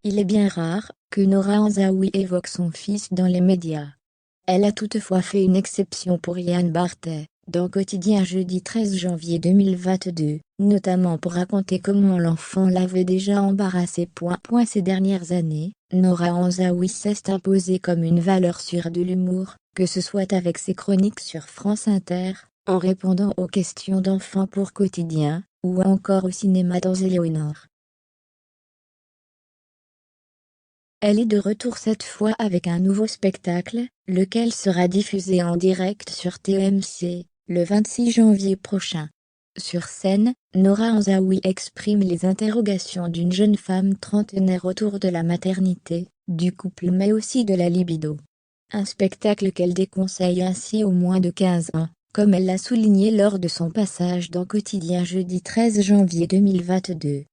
Il est bien rare que Nora Anzaoui évoque son fils dans les médias. Elle a toutefois fait une exception pour Yann Barthès, dans Quotidien jeudi 13 janvier 2022, notamment pour raconter comment l'enfant l'avait déjà embarrassé. Ces dernières années, Nora Anzaoui s'est imposée comme une valeur sûre de l'humour, que ce soit avec ses chroniques sur France Inter, en répondant aux questions d'enfants pour Quotidien, ou encore au cinéma dans Éléonore. Elle est de retour cette fois avec un nouveau spectacle, lequel sera diffusé en direct sur TMC, le 26 janvier prochain. Sur scène, Nora Anzaoui exprime les interrogations d'une jeune femme trentenaire autour de la maternité, du couple mais aussi de la libido. Un spectacle qu'elle déconseille ainsi aux moins de 15 ans, comme elle l'a souligné lors de son passage dans Quotidien jeudi 13 janvier 2022.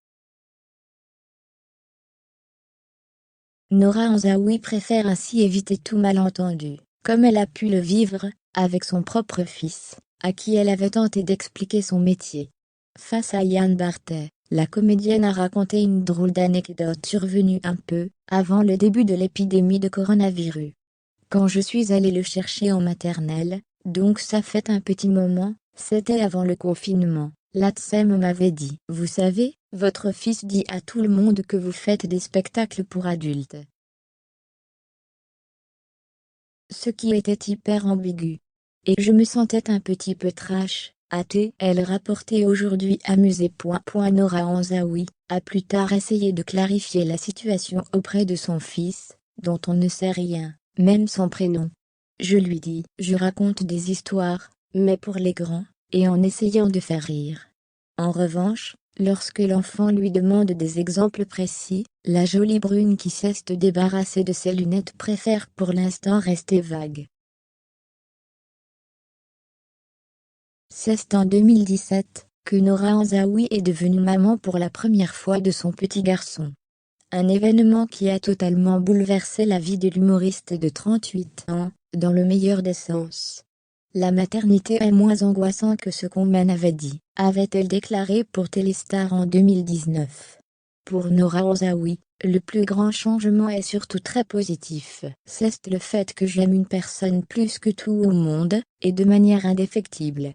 Nora Anzaoui préfère ainsi éviter tout malentendu, comme elle a pu le vivre, avec son propre fils, à qui elle avait tenté d'expliquer son métier. Face à Yann Barthès, la comédienne a raconté une drôle d'anecdote survenue un peu avant le début de l'épidémie de coronavirus. Quand je suis allée le chercher en maternelle, donc ça fait un petit moment, c'était avant le confinement, l'ATSEM m'avait dit « Vous savez, votre fils dit à tout le monde que vous faites des spectacles pour adultes. » Ce qui était hyper ambigu. Et je me sentais un petit peu trash, a-t-elle rapporté aujourd'hui amusée. Nora Anzaoui a plus tard essayé de clarifier la situation auprès de son fils, dont on ne sait rien, même son prénom. Je lui dis, je raconte des histoires, mais pour les grands, et en essayant de faire rire. En revanche, lorsque l'enfant lui demande des exemples précis, la jolie brune qui s'est débarrassée de ses lunettes préfère pour l'instant rester vague. C'est en 2017 que Nora Anzaoui est devenue maman pour la première fois de son petit garçon. Un événement qui a totalement bouleversé la vie de l'humoriste de 38 ans, dans le meilleur des sens. La maternité est moins angoissant que ce qu'on m'en avait dit, avait-elle déclaré pour Téléstar en 2019. Pour Nora Anzaoui, le plus grand changement est surtout très positif. C'est le fait que j'aime une personne plus que tout au monde, et de manière indéfectible.